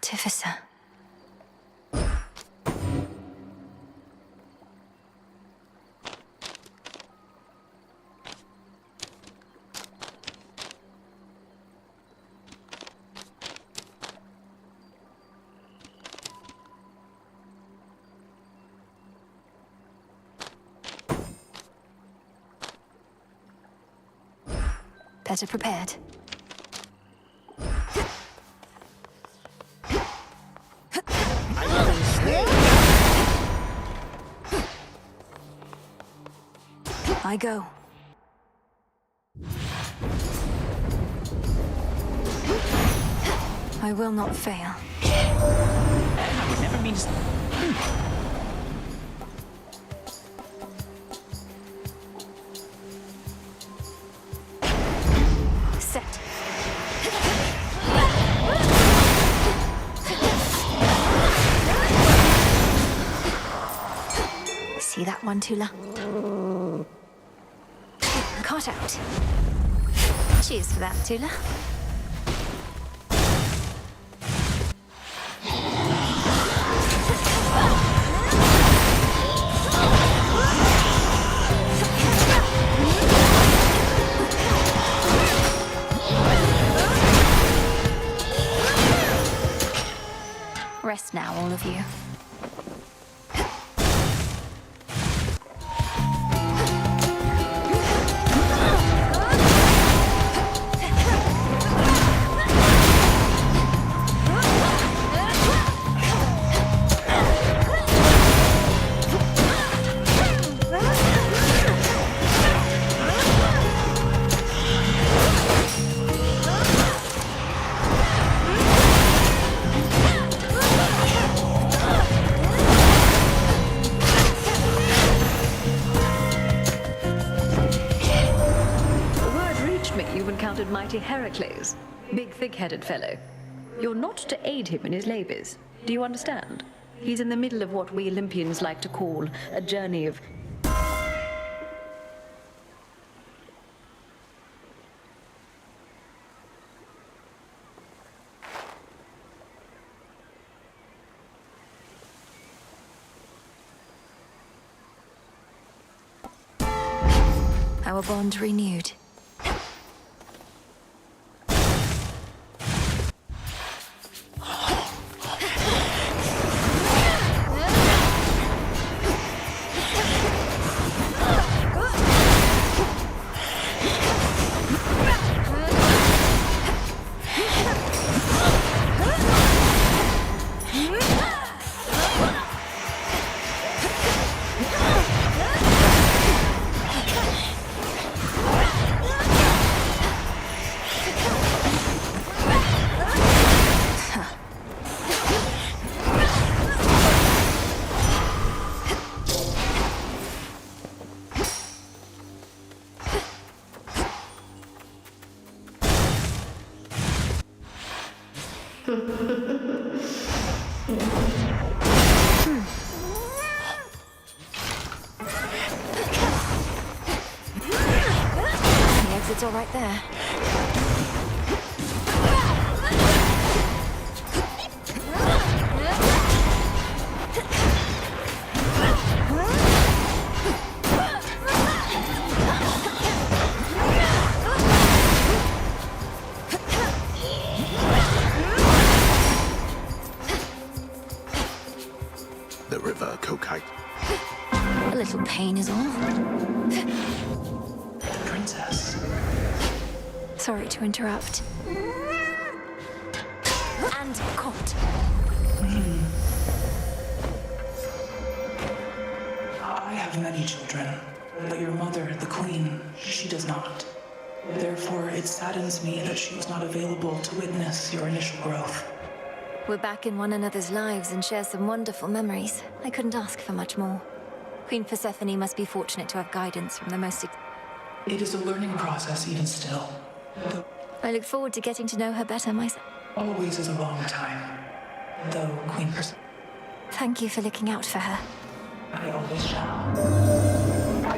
artificer. Better prepared. I go. I will not fail. I would never mean to... Set. See that one, Tula? Caught out. Cheers for that, Tula. Rest now, all of you. Mighty Heracles, big thick-headed fellow. You're not to aid him in his labors. Do you understand? He's in the middle of what we Olympians like to call a journey of... Our bond renewed. The exit's all right there. The river Kokite. A little pain is all. Princess. Sorry to interrupt. And caught. I have many children, but your mother, the Queen, she does not. Therefore, it saddens me that she was not available to witness your initial growth. We're back in one another's lives and share some wonderful memories. I couldn't ask for much more. Queen Persephone must be fortunate to have guidance from the most... It is a learning process even still. Though I look forward to getting to know her better myself. always is a long time. Though Queen Persephone, Thank you for looking out for her. I always shall.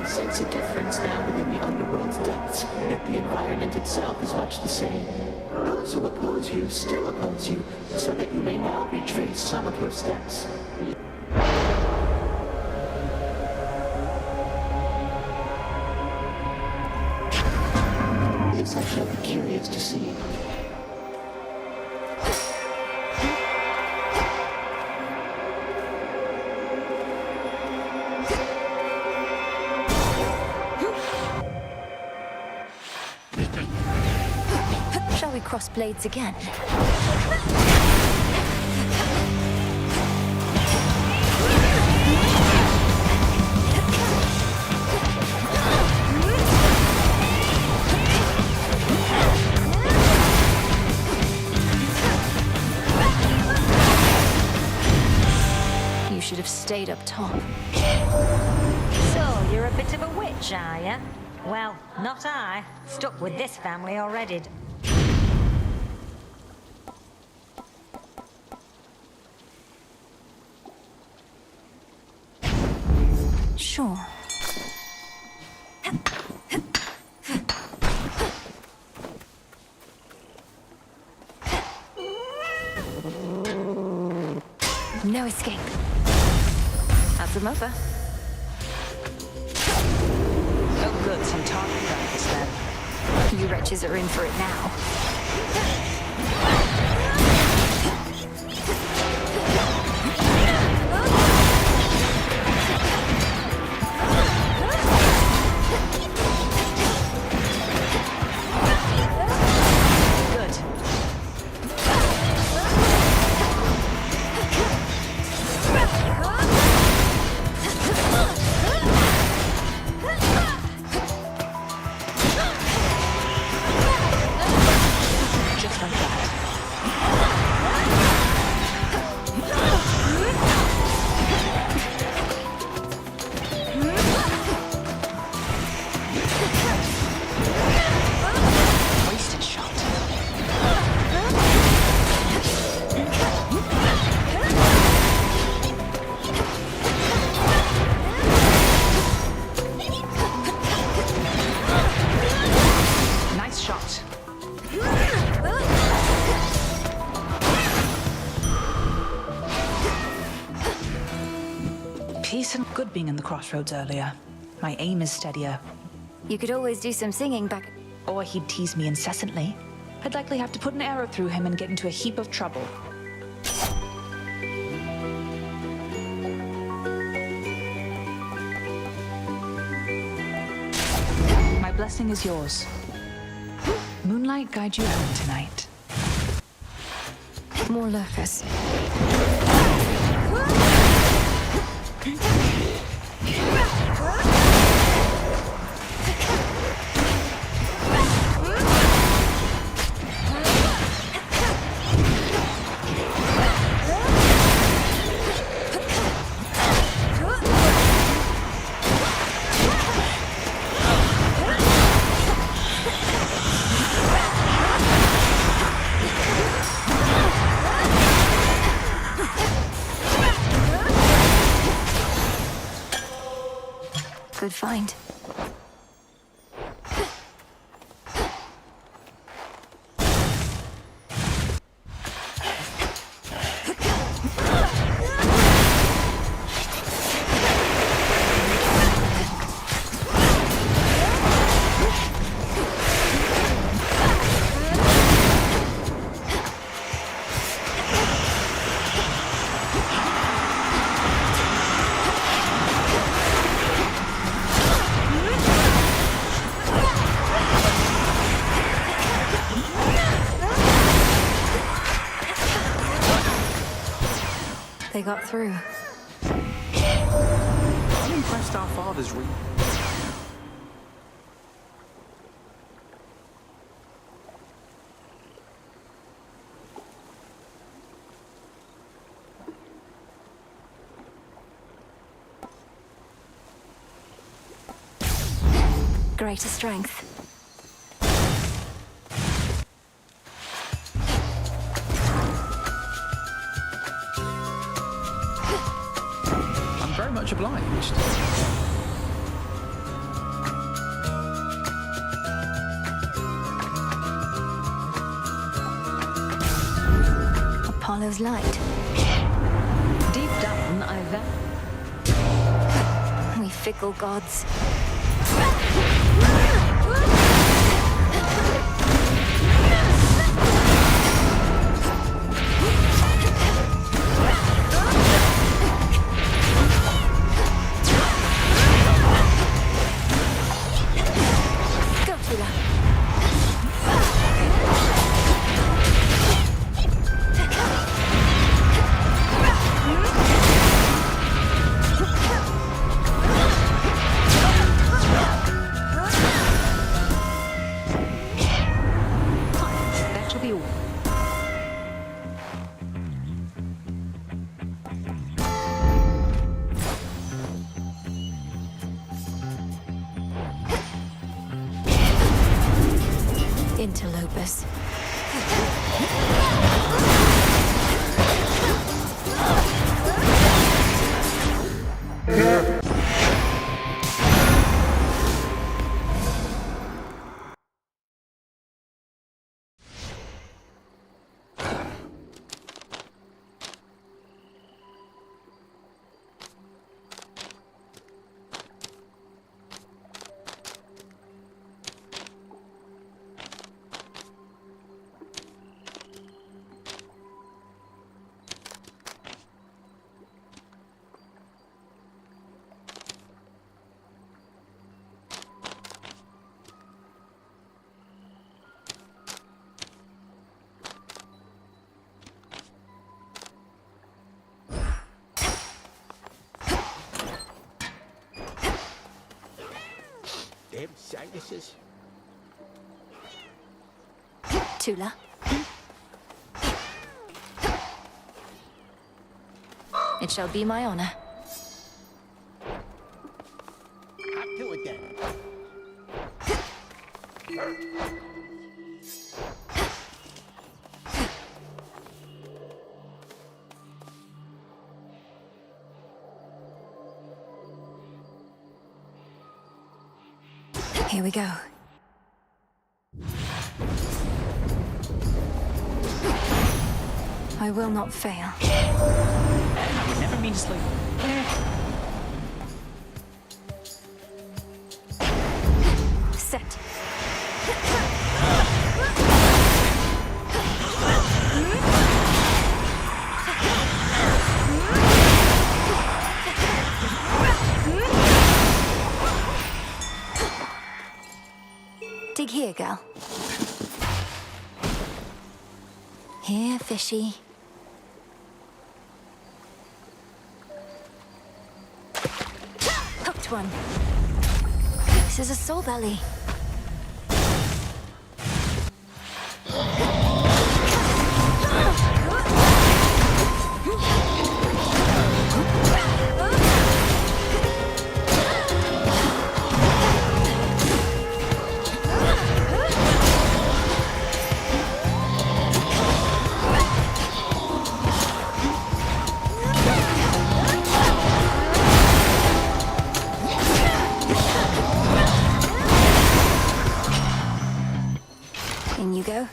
sense a difference now within the underworld's depths, yet the environment itself is much the same. Those who oppose you still oppose you, so that you may now retrace some of your steps. This I shall be curious to see. Shall we cross blades again? You should have stayed up top. So, you're a bit of a witch, are you? Well, not I. Stuck with this family already. Sure. No escape. That's them over. Oh, good, some target practice then. You wretches are in for it now. Good. Just like that. Wasted shot. Nice shot. Peace and good being in the crossroads earlier. My aim is steadier. You could always do some singing back. Or he'd tease me incessantly. I'd likely have to put an arrow through him and get into a heap of trouble. My blessing is yours. Moonlight guide you home tonight. More lurkers. Good find. They got through. I'm impressed our father's Greater strength. I'm very much obliged. follows light. Deep down, I We fickle gods. Go, Tula. that shall be all. Interlopers. Them sinuses. Tula. It shall be my honor. Hop to it then. Here we go. I will not fail. I would never mean to sleep. Set. Dig here, girl. Here, fishy. Hooked one. This is a soul belly. In you go.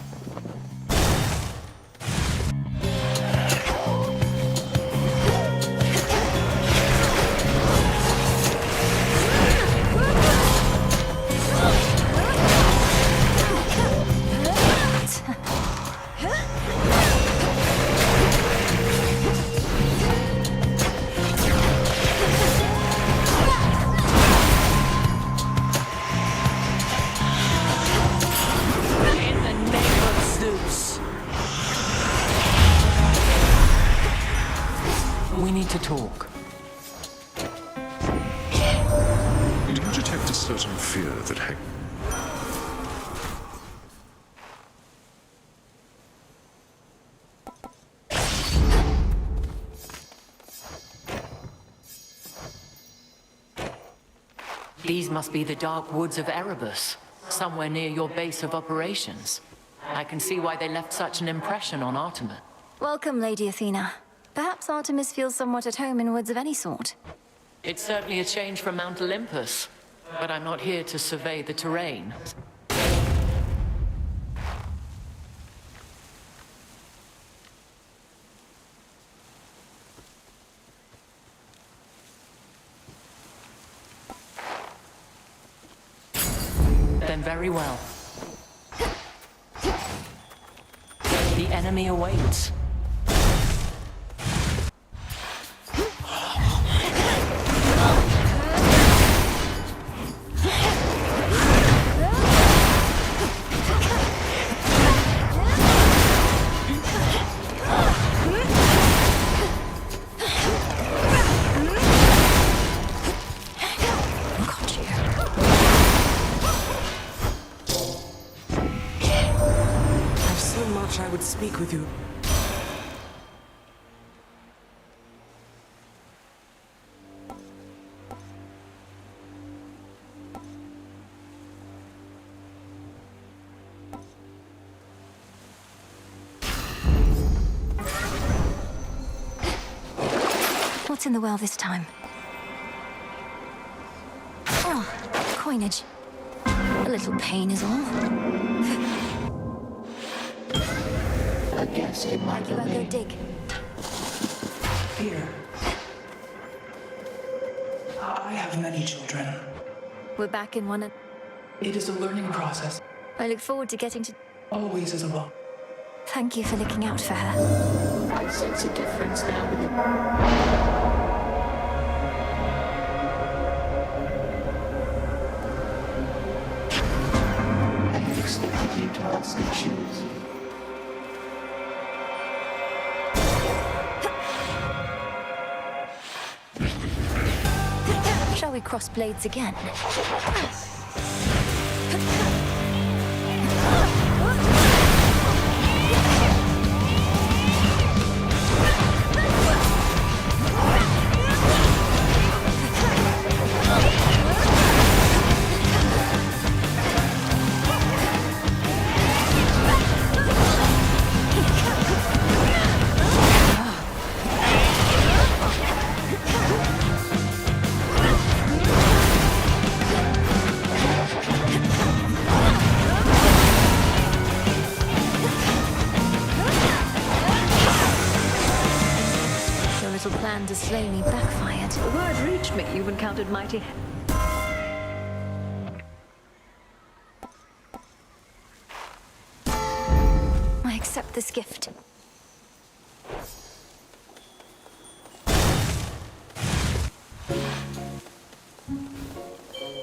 We need to talk. Do you detect a certain fear that hangs? These must be the dark woods of Erebus, somewhere near your base of operations. I can see why they left such an impression on Artemis. Welcome, Lady Athena. Perhaps Artemis feels somewhat at home in woods of any sort. It's certainly a change from Mount Olympus, but I'm not here to survey the terrain. Then very well. The enemy awaits. I would speak with you. What's in the well this time? Oh, coinage. A little pain is all. A guest in my You better go domain. dig. Here. I have many children. We're back in one. It is a learning process. I look forward to getting to. Always, Isabel. Thank you for looking out for her. I sense a difference now with it. I had expected you to ask and choose. Shall we cross blades again? Plan to slay me backfired. The word reached me you've encountered mighty... I accept this gift.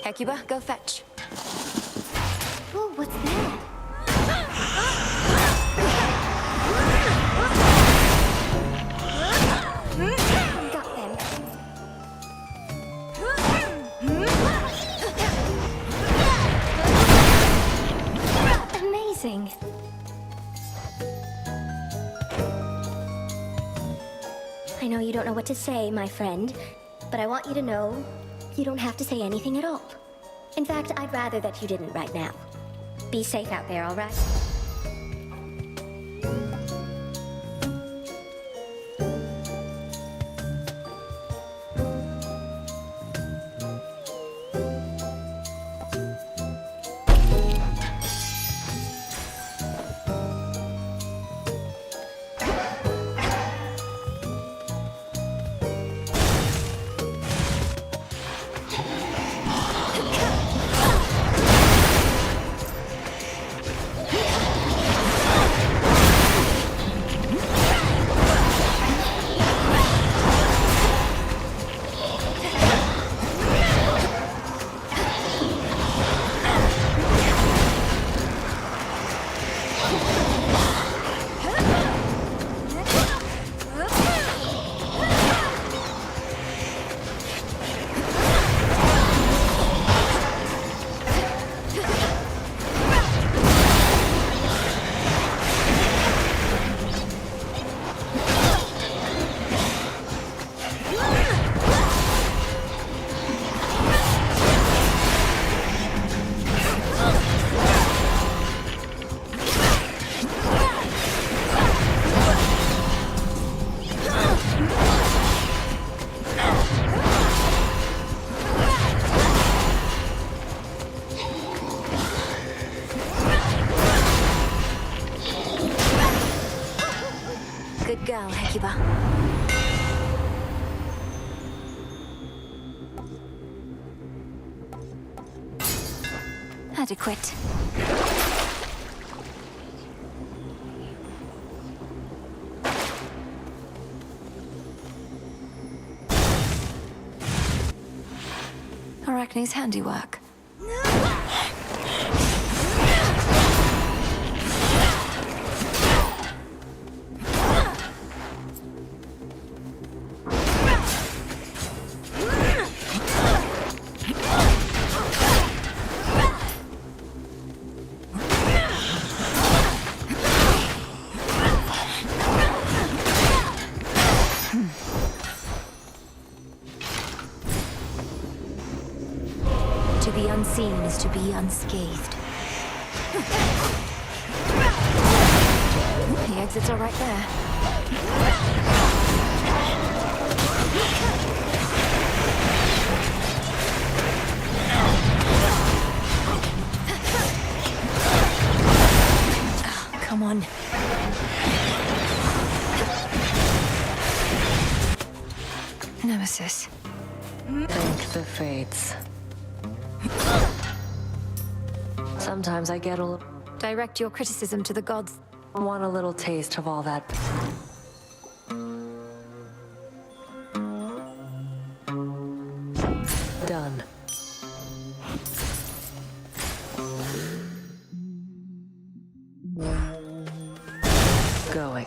Hecuba, go fetch. Oh, what's that? Got them. Amazing. I know you don't know what to say, my friend, but I want you to know you don't have to say anything at all. In fact, I'd rather that you didn't right now. Be safe out there, all right? Good girl, Hecuba. That better quit. Arachne's handiwork. To be unseen is to be unscathed. The exits are right there. Come on. Nemesis. Thank the fates. Sometimes I get a little... Direct your criticism to the gods. want a little taste of all that. Done. Going.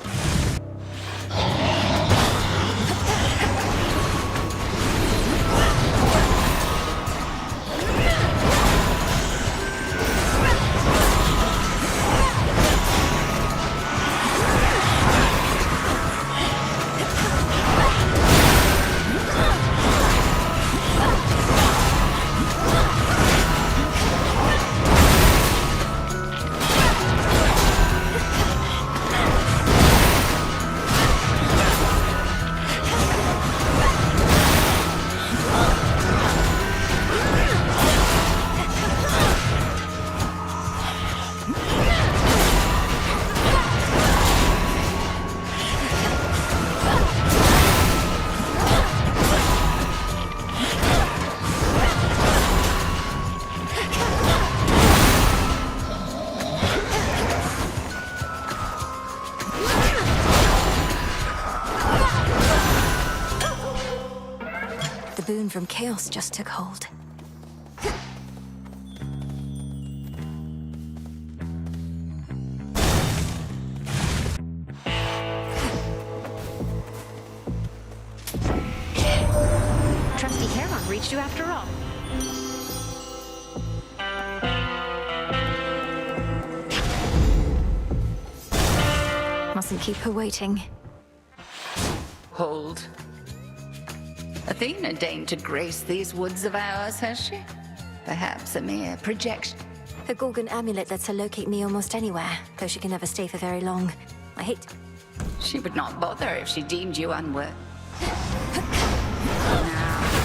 The boon from chaos just took hold. Trusty Heron reached you after all. Mustn't keep her waiting. Hold. Athena deigned to grace these woods of ours, has she? Perhaps a mere projection. Her Gorgon amulet lets her locate me almost anywhere, though she can never stay for very long. I hate... She would not bother if she deemed you unworthy. Now,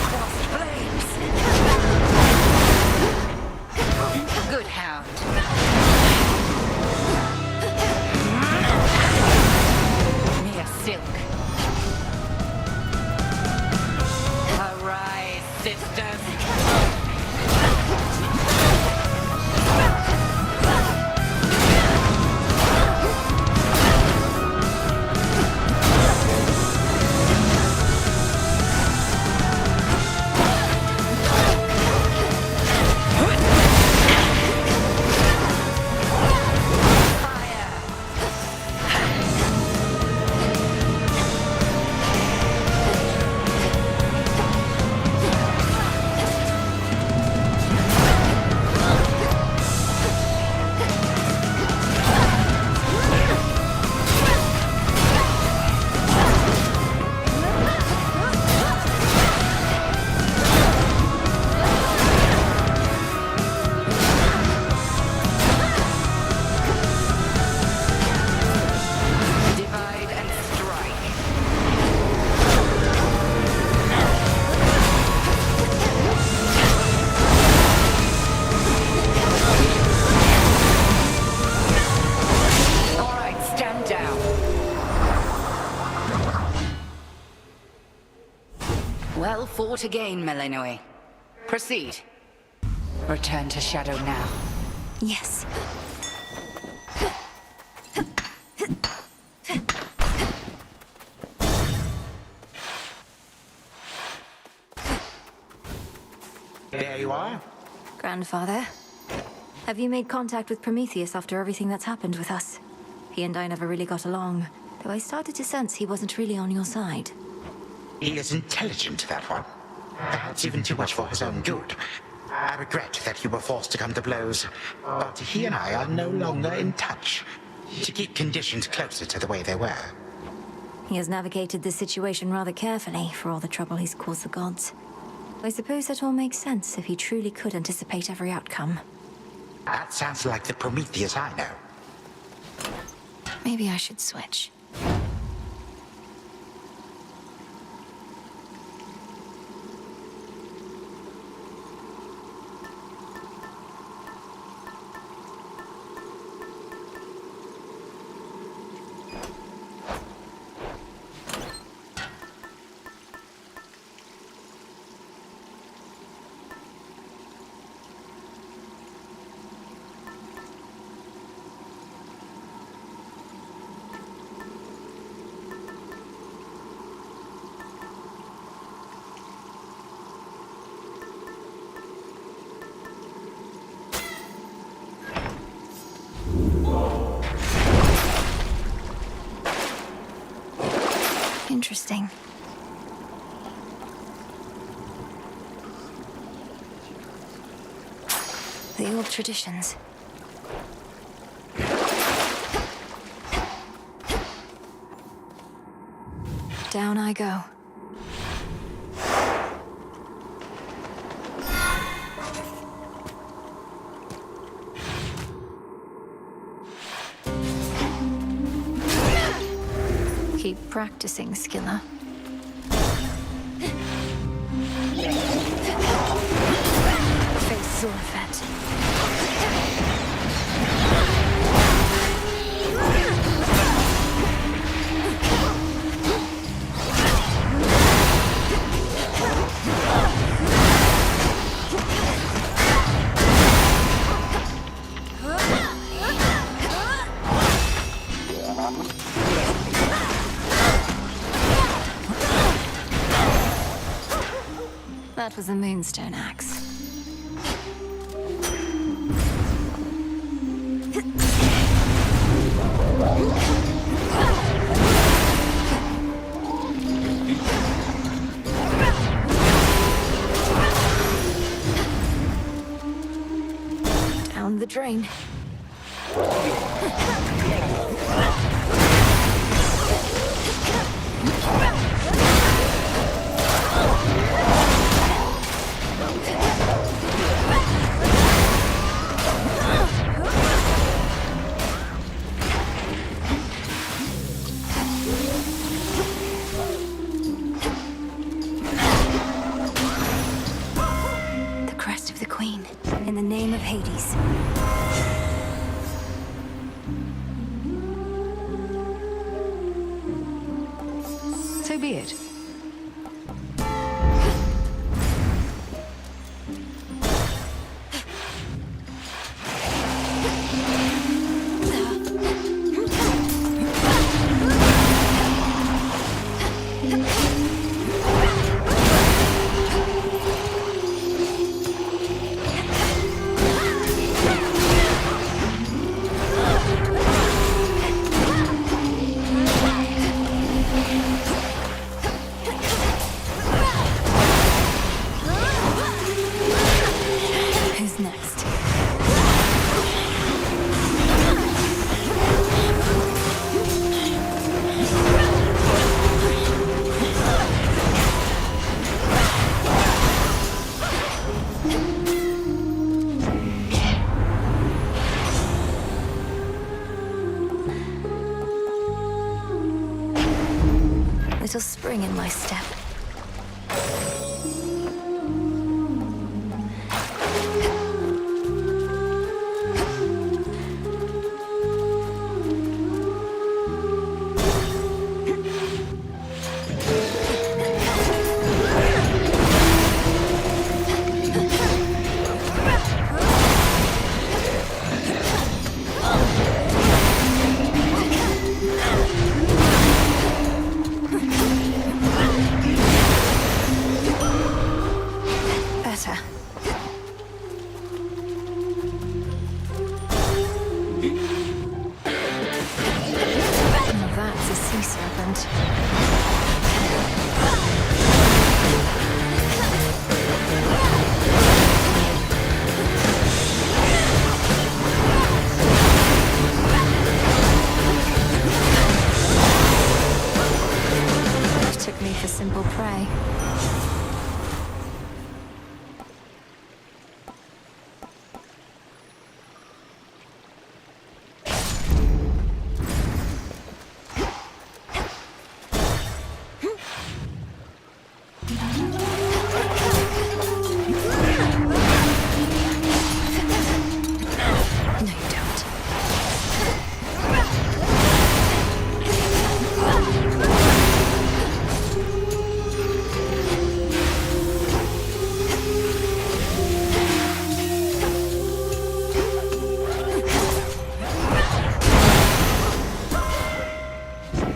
crossed flames! Good hound. Mere silk. Arise, sisters! Well fought again, Melinoe. Proceed. Return to Shadow now. Yes. There you are. Grandfather, have you made contact with Prometheus after everything that's happened with us? He and I never really got along, though I started to sense he wasn't really on your side. He is intelligent, that one. Perhaps even too much for his own good. I regret that you were forced to come to blows, but he and I are no longer in touch. To keep conditions closer to the way they were. He has navigated this situation rather carefully for all the trouble he's caused the gods. I suppose that all makes sense if he truly could anticipate every outcome. That sounds like the Prometheus I know. Maybe I should switch. Interesting. The old traditions. Down I go. Keep practicing, Skilla. Face Zorfet. That was a moonstone axe. Down the drain. In the name of Hades. So be it. Little spring in my step. sea serpent. Took me for simple prey.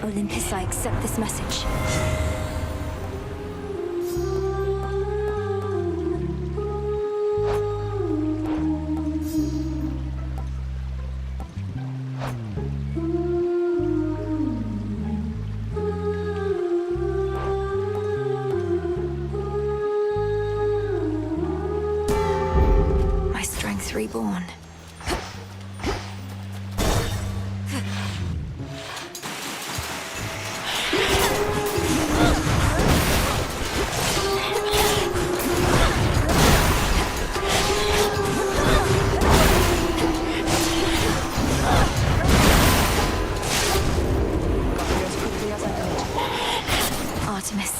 Olympus, I accept this message. My strength reborn. Artemis.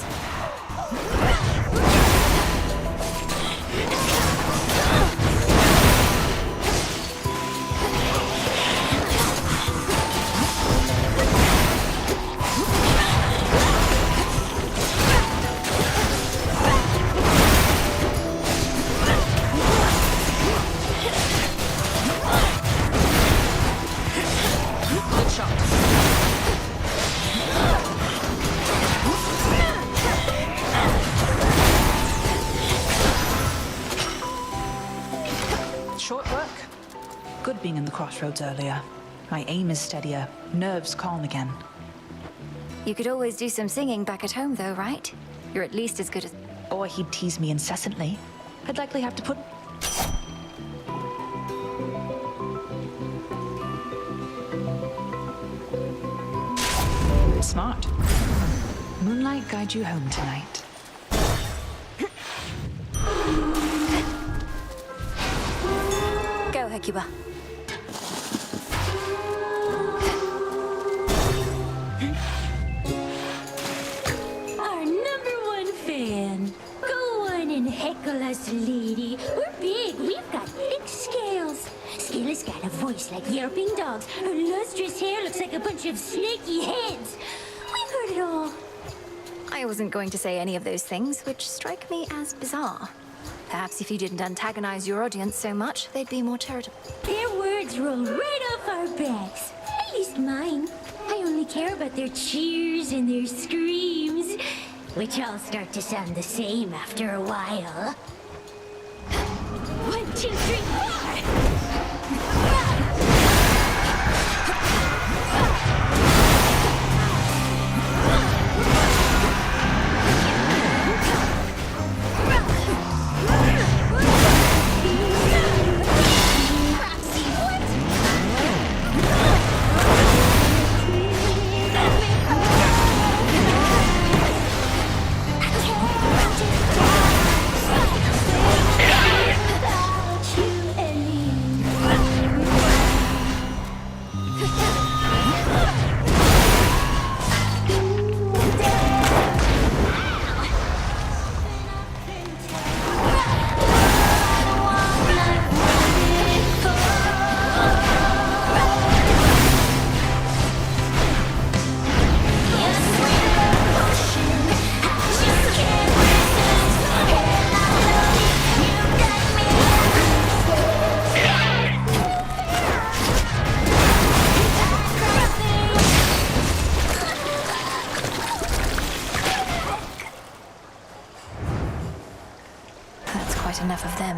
Short work. Good being in the crossroads earlier. My aim is steadier, nerves calm again. You could always do some singing back at home, though, right? You're at least as good as... Or he'd tease me incessantly. I'd likely have to put... Smart. Moonlight guide you home tonight. Go, Hecuba. Our #1 fan. Go on and heckle us, lady. We're big. We've got thick scales. Scylla's got a voice like yelping dogs. Her lustrous hair looks like a bunch of snaky heads. We've heard it all. I wasn't going to say any of those things, which strike me as bizarre. Perhaps if you didn't antagonize your audience so much, they'd be more charitable. Their words roll right off our backs. At least mine. I only care about their cheers and their screams, which all start to sound the same after a while. 1, 2, 3, 4! Enough of them.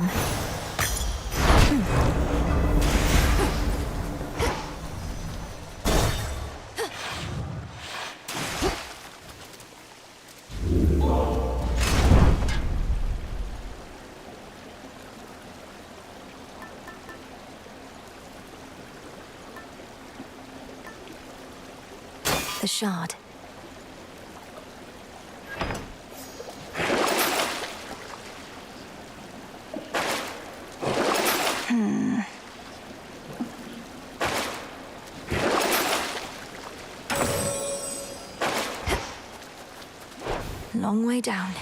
the shard. Long way down.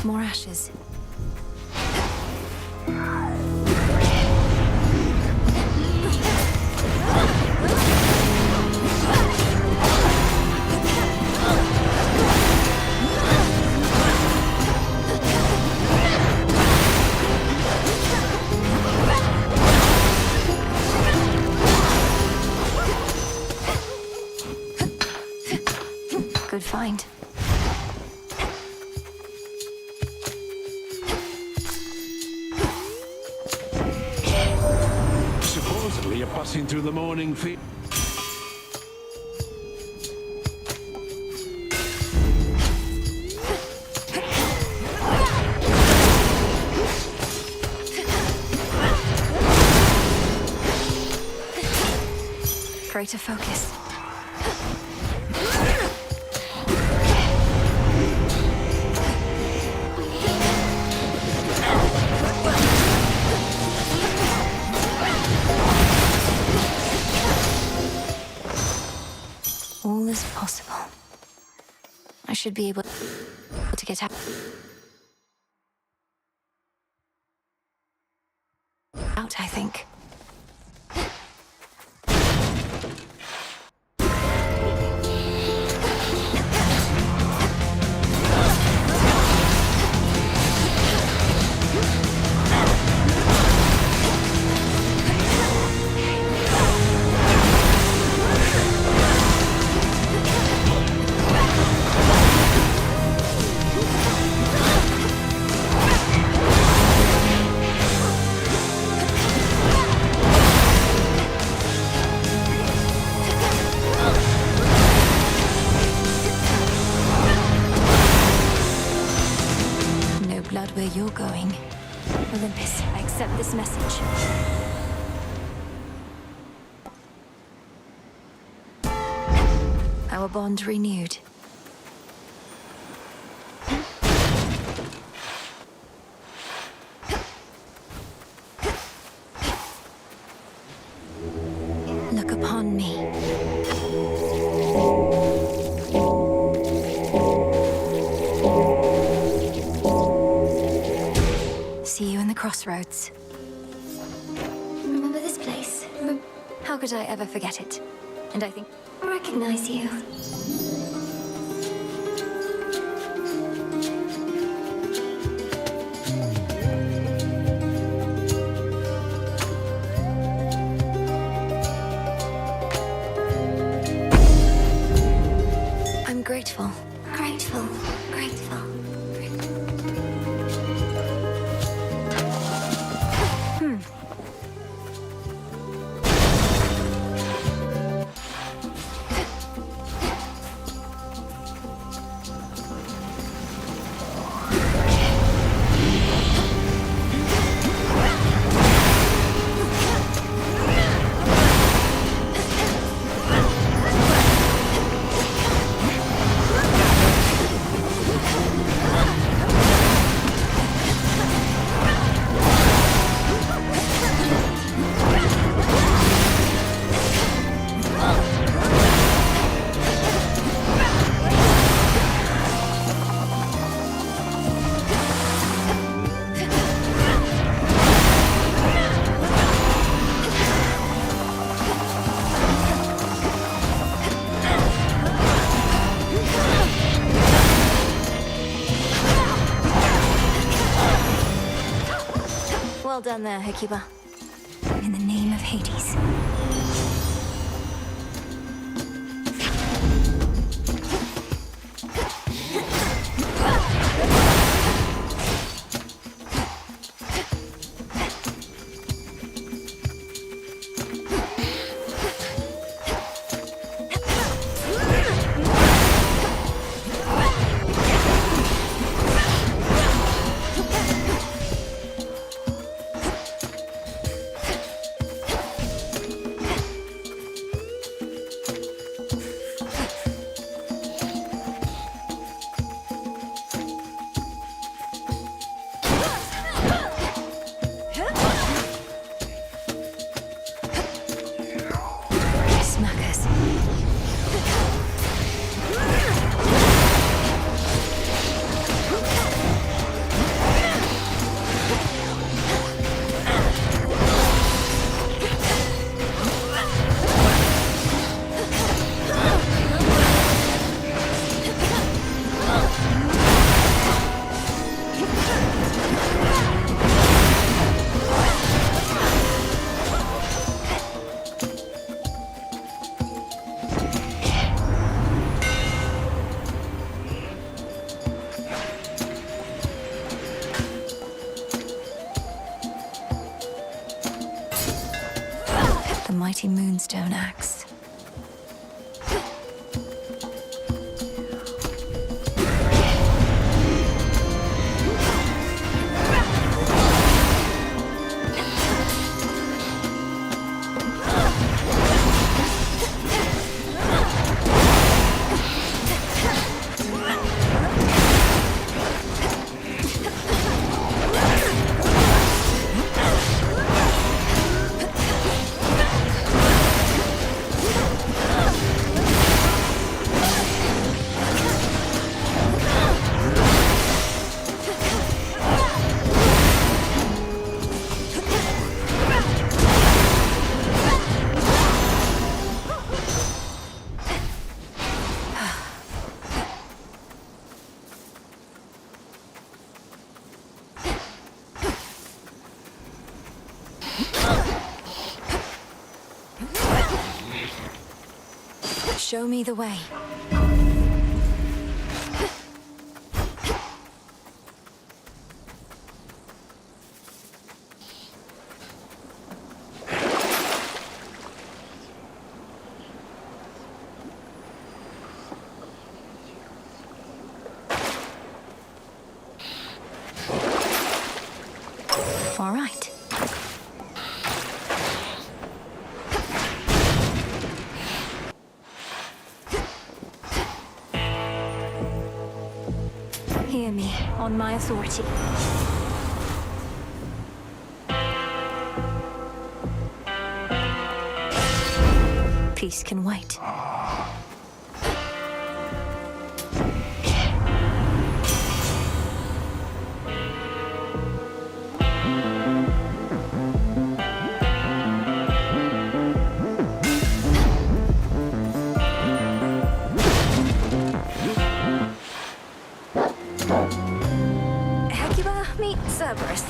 More ashes. Good find. Supposedly you're passing through the morning field. Greater focus. All is possible. I should be able to get out, I think. Where you're going. Olympus, I accept this message. Our bond renewed. Look upon me. See you in the crossroads. Remember this place? How could I ever forget it? And I think I recognize you. I'm grateful. Grateful. Grateful. Well done there, Hekiba. In the name of Hades. The mighty Moonstone Axe. Show me the way. All right. Hear me, on my authority. Peace can wait. Hecuba meet Cerberus.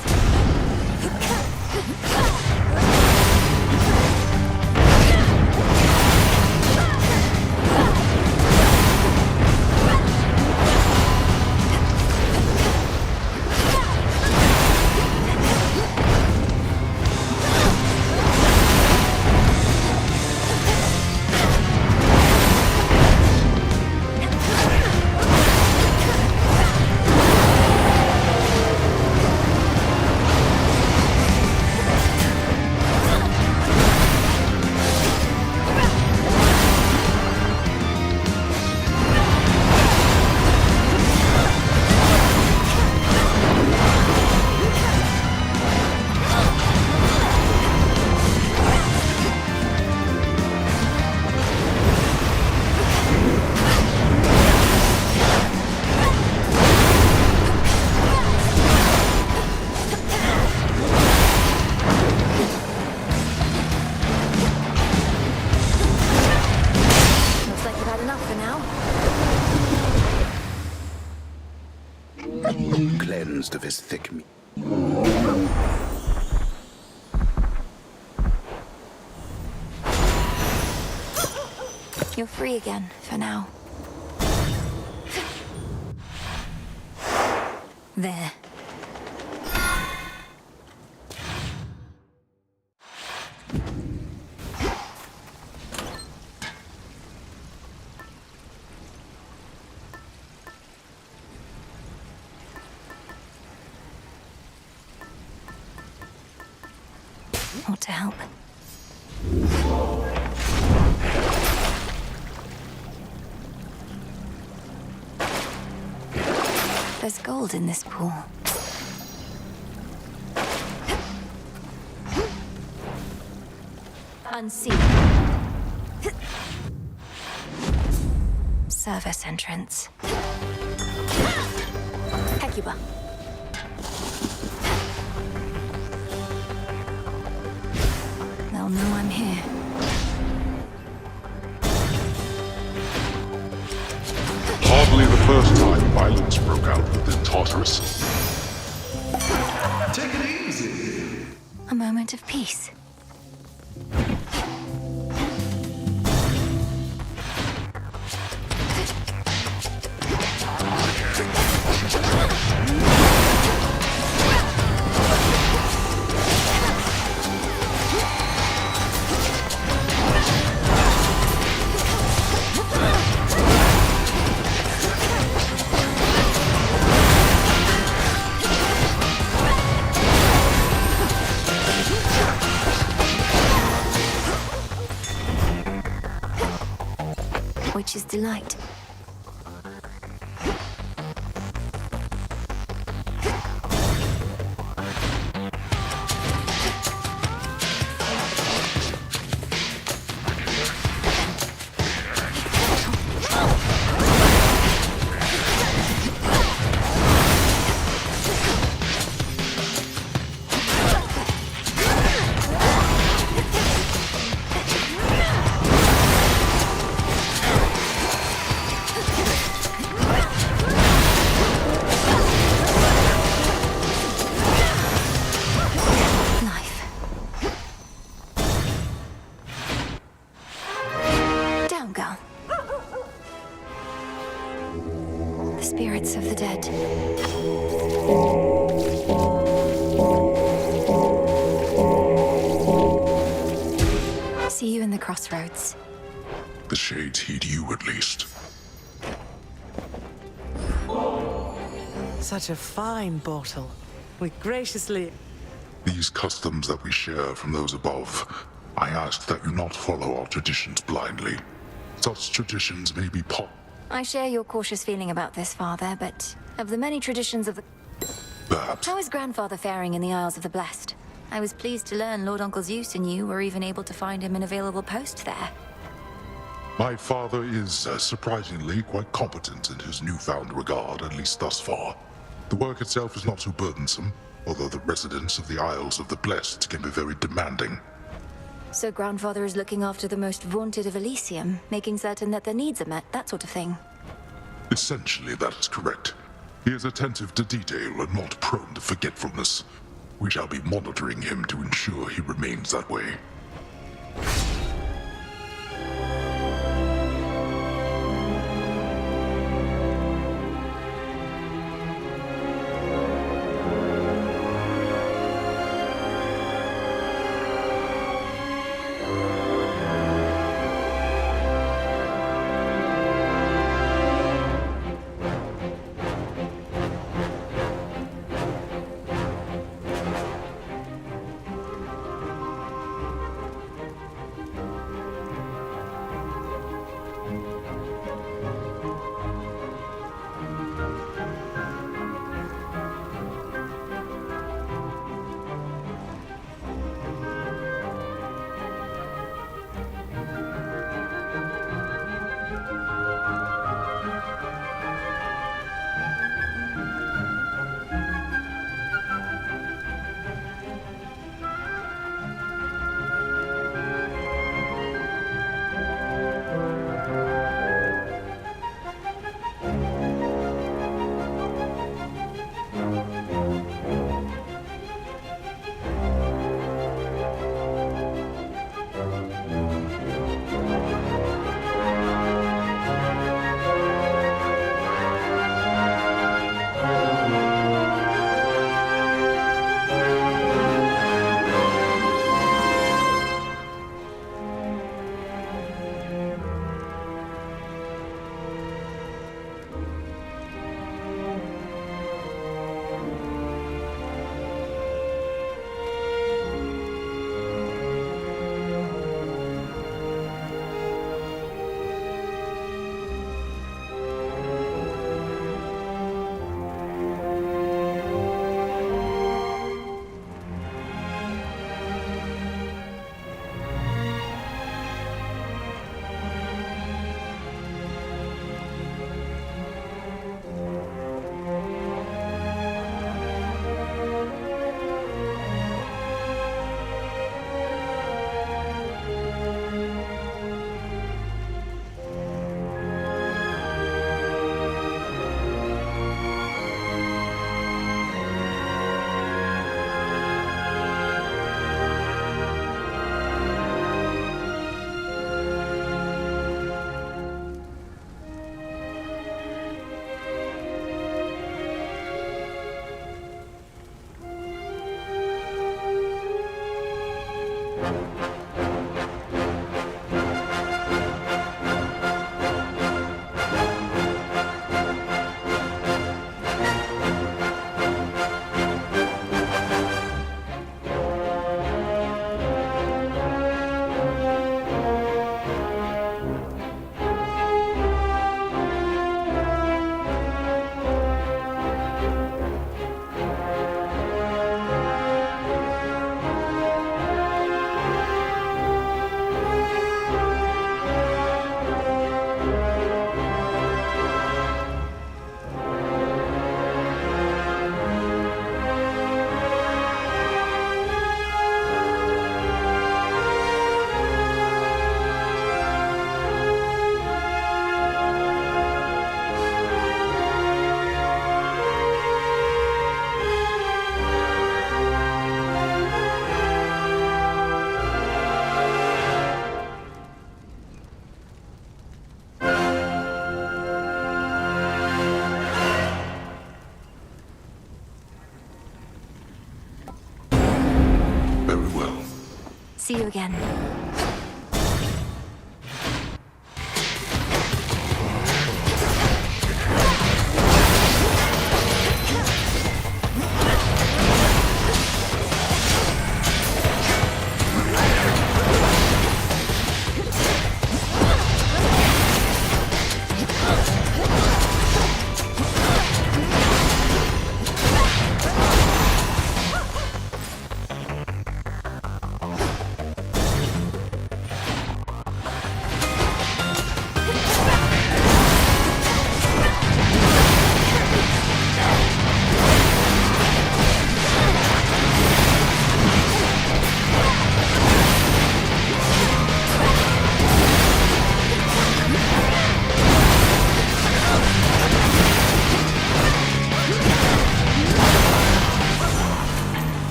Cleansed of his thick meat. You're free again, for now. There. Want to help? There's gold in this pool. Unseen. Service entrance. Hecuba. They'll know I'm here. Hardly the first time violence broke out within Tartarus. Take it easy. A moment of peace. witch's delight. Spirits of the dead. See you in the crossroads. The shades heed you at least. Such a fine bottle. We graciously... These customs that we share from those above, I ask that you not follow our traditions blindly. Such traditions may be I share your cautious feeling about this, Father, but of the many traditions of the... Perhaps. How is Grandfather faring in the Isles of the Blessed? I was pleased to learn Lord Uncle Zeus and you were even able to find him an available post there. My father is, surprisingly, quite competent in his newfound regard, at least thus far. The work itself is not too burdensome, although the residents of the Isles of the Blessed can be very demanding. So Grandfather is looking after the most vaunted of Elysium, making certain that their needs are met, that sort of thing. Essentially, that is correct. He is attentive to detail and not prone to forgetfulness. We shall be monitoring him to ensure he remains that way. see you again.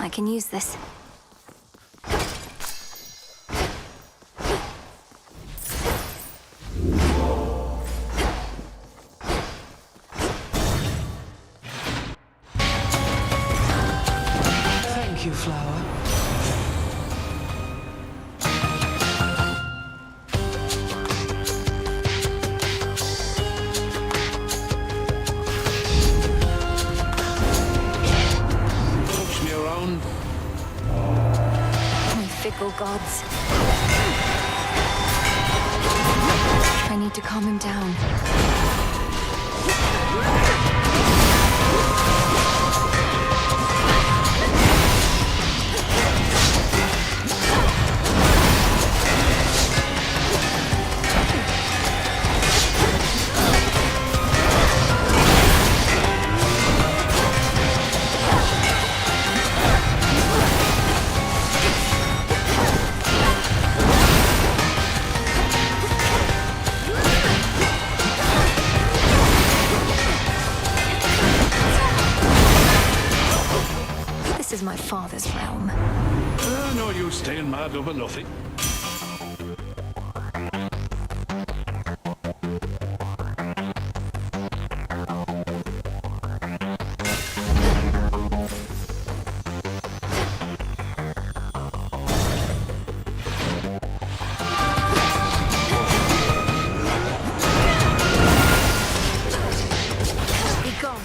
I can use this. Thank you, Flower. Touch me around. My fickle gods. I need to calm him down. This is my father's realm. No use staying mad over nothing. Be gone.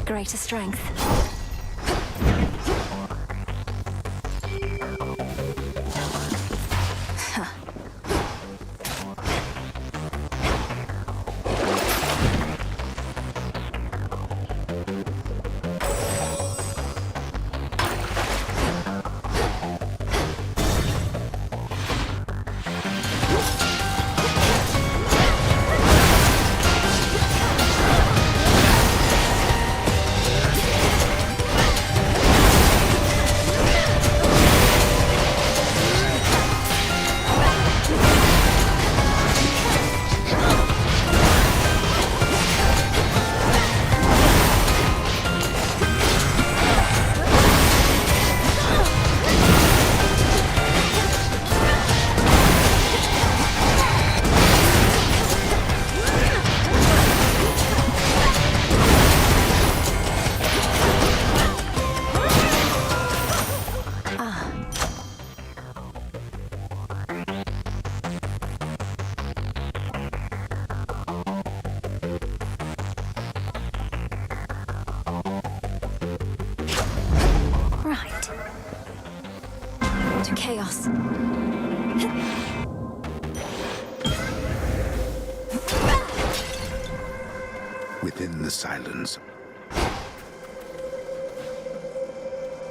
Greater strength. to chaos. Within the silence.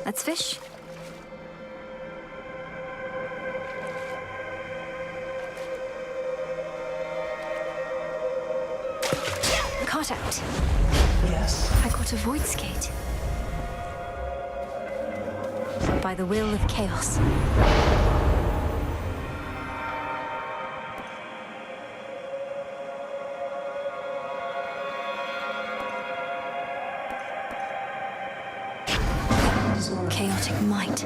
Let's fish. Caught out. Yes. I caught a void skate. By the will of chaos. Chaotic might.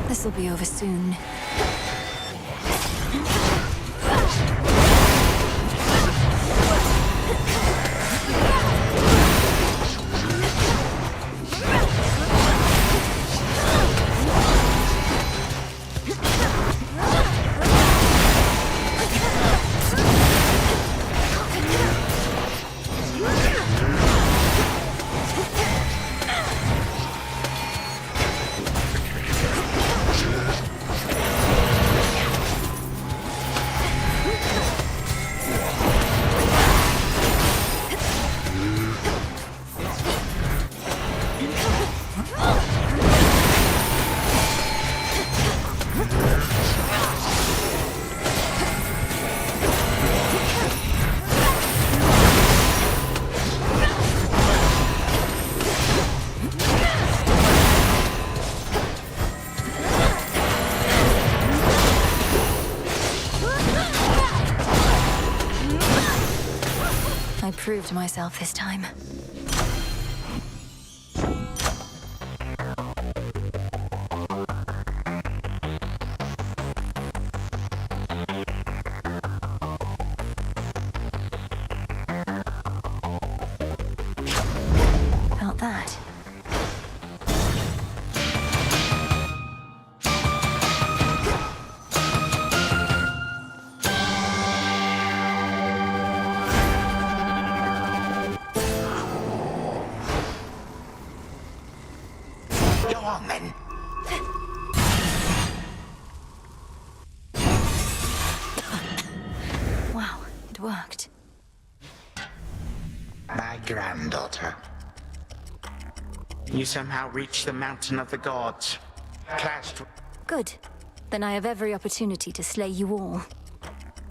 This'll be over soon. I proved myself this time. Felt that. Wow, it worked. My granddaughter. You somehow reached the mountain of the gods. Clashed. Good. Then I have every opportunity to slay you all.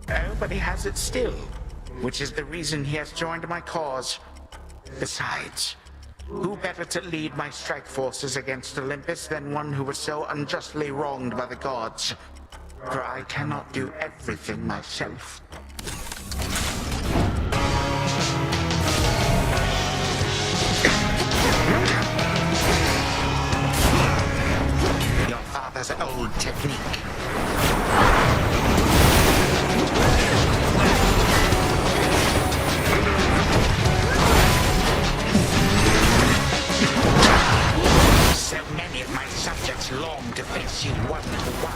Oh, but he has it still. Which is the reason he has joined my cause. Besides, who better to lead my strike forces against Olympus than one who was so unjustly wronged by the gods? For I cannot do everything myself. Your father's old technique. So many of my subjects long to face you one-to-one.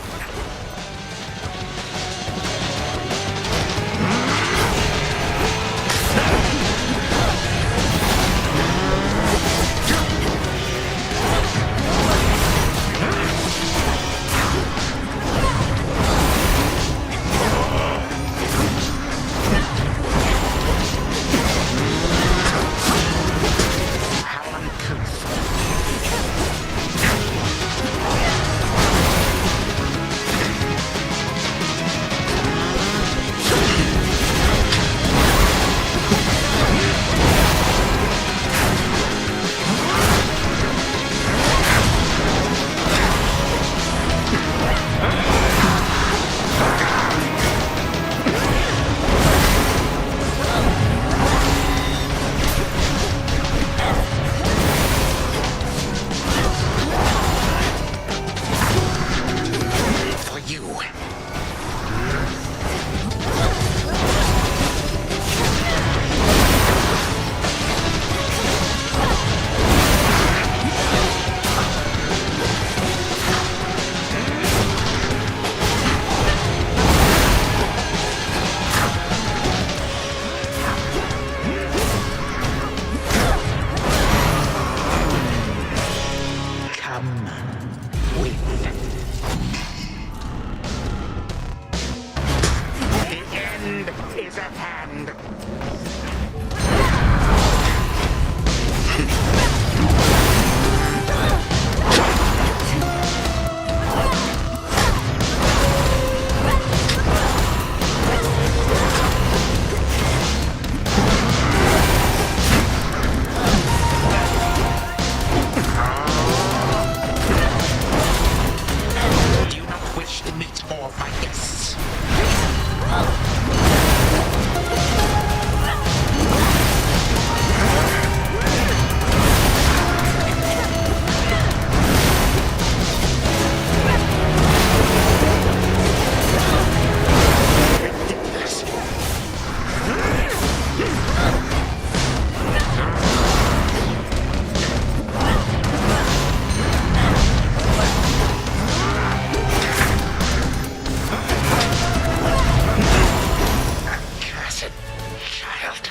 child.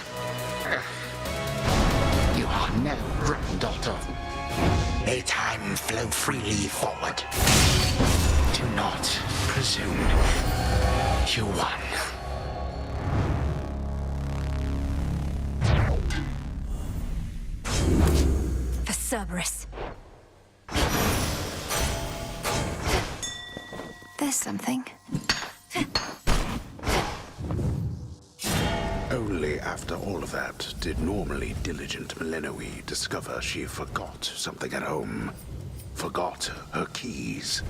You are no granddaughter. May time flow freely forward. Do not presume. You won. For Cerberus. There's something. Only after all of that did normally diligent Millenoi discover she forgot something at home. Forgot her keys.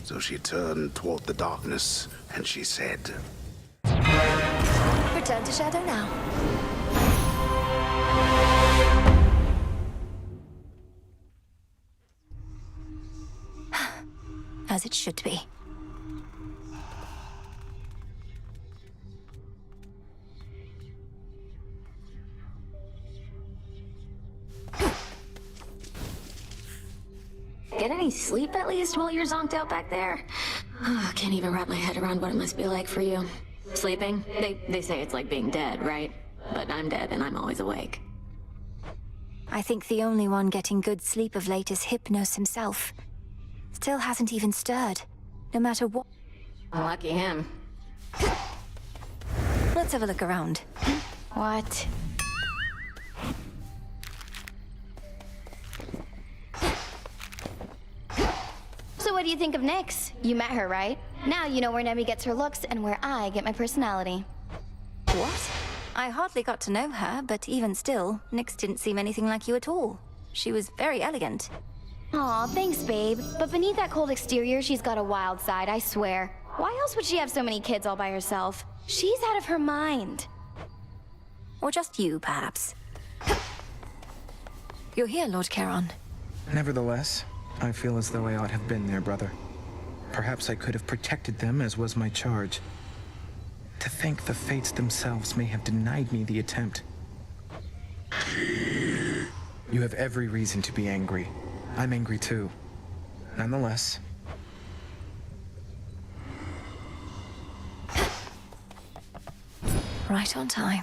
So she turned toward the darkness and she said, Return to Shadow now. As it should be. Get any sleep at least while you're zonked out back there? Oh, can't even wrap my head around what it must be like for you. Sleeping? They say it's like being dead, right? But I'm dead and I'm always awake. I think the only one getting good sleep of late is Hypnos himself. Still hasn't even stirred, no matter what. Lucky him. Let's have a look around. What? So what do you think of Nyx? You met her, right? Now you know where Nemi gets her looks and where I get my personality. What? I hardly got to know her, but even still, Nyx didn't seem anything like you at all. She was very elegant. Aw, thanks, babe. But beneath that cold exterior, she's got a wild side, I swear. Why else would she have so many kids all by herself? She's out of her mind. Or just you, perhaps. You're here, Lord Charon. Nevertheless, I feel as though I ought have been there, brother. Perhaps I could have protected them, as was my charge. To think the fates themselves may have denied me the attempt. You have every reason to be angry. I'm angry too. Nonetheless. Right on time.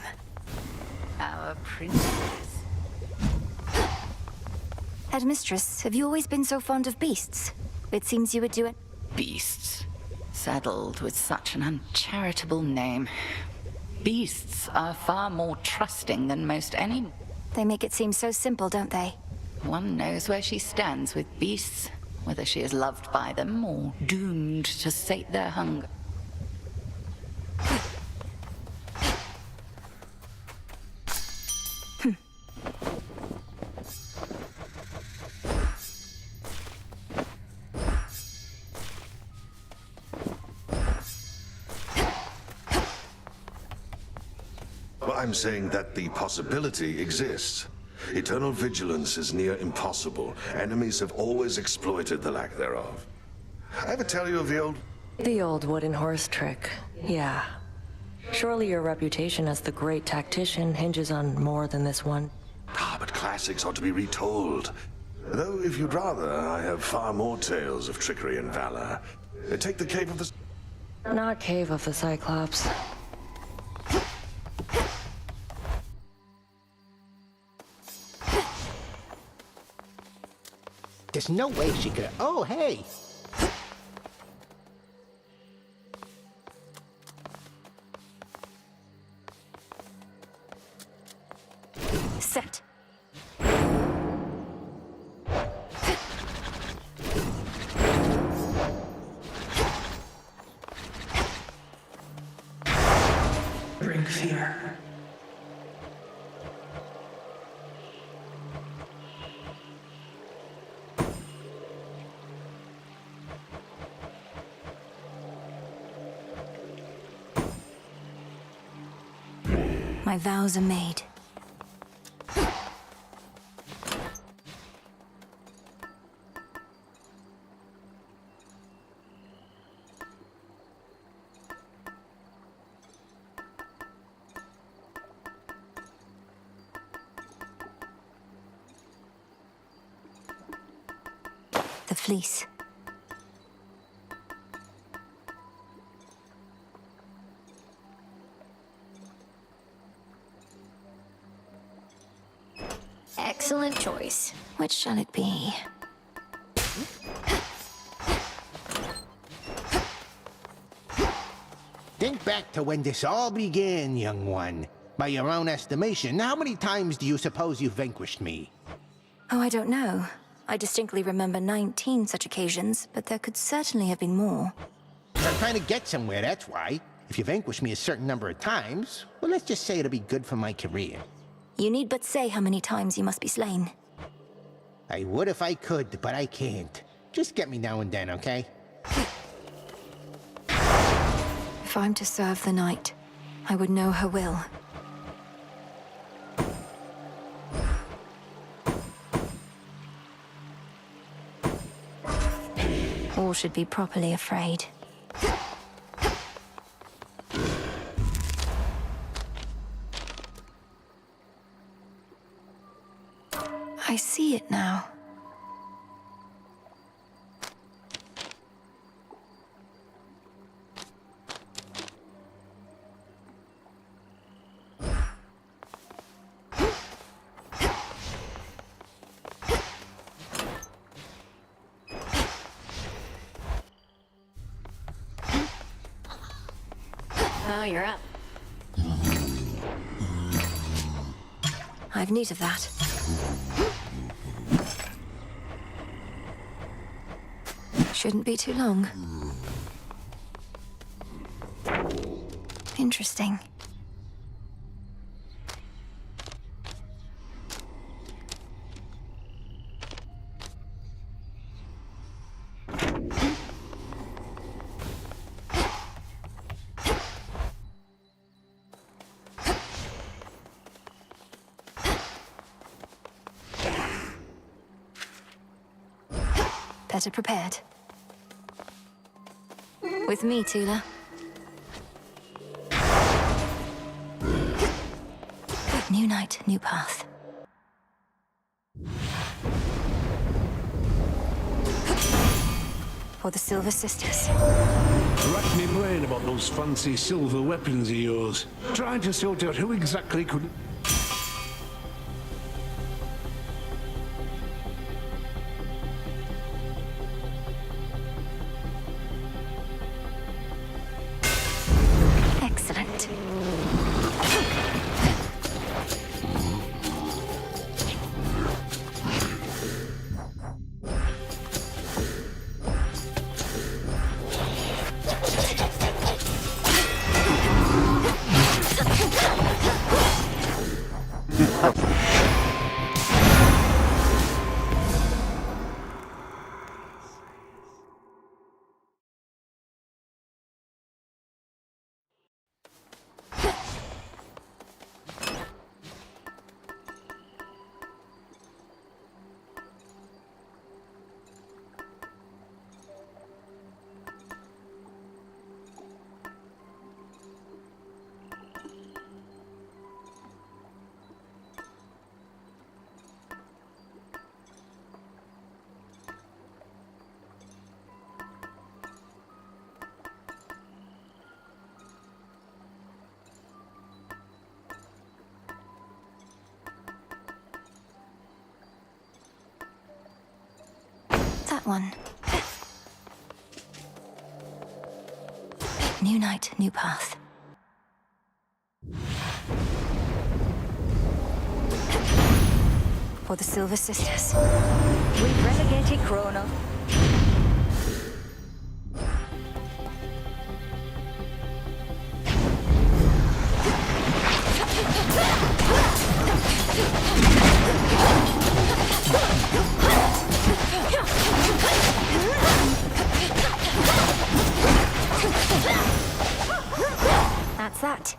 Our princess. Headmistress, have you always been so fond of beasts? It seems you would do it. Beasts. Saddled with such an uncharitable name. Beasts are far more trusting than most any. They make it seem so simple, don't they? One knows where she stands with beasts, whether she is loved by them or doomed to sate their hunger. Well, I'm saying that the possibility exists. Eternal vigilance is near impossible. Enemies have always exploited the lack thereof. I ever tell you of the old... The old wooden horse trick, yeah. Surely your reputation as the great tactician hinges on more than this one. Ah, but classics ought to be retold. Though, if you'd rather, I have far more tales of trickery and valor. Take the Cave of the... Not Cave of the Cyclops. There's no way she could... Oh, hey! Set. Bring fear. My vows are made. The fleece. Excellent choice. Which shall it be? Think back to when this all began, young one. By your own estimation, how many times do you suppose you vanquished me? Oh, I don't know. I distinctly remember 19 such occasions, but there could certainly have been more. I'm trying to get somewhere, that's why. If you vanquish me a certain number of times, well, let's just say it'll be good for my career. You need but say how many times you must be slain. I would if I could, but I can't. Just get me now and then, okay? If I'm to serve the night, I would know her will. All should be properly afraid. I see it now. Oh, you're up. I've need of that. Shouldn't be too long. Interesting. Better prepared. With me, Tula. New night, new path. For the Silver Sisters. Rack me brain about those fancy silver weapons of yours. Trying to sort out who exactly could... Excellent. That one. New night, new path. For the Silver Sisters. We've relegated Krona. That's that.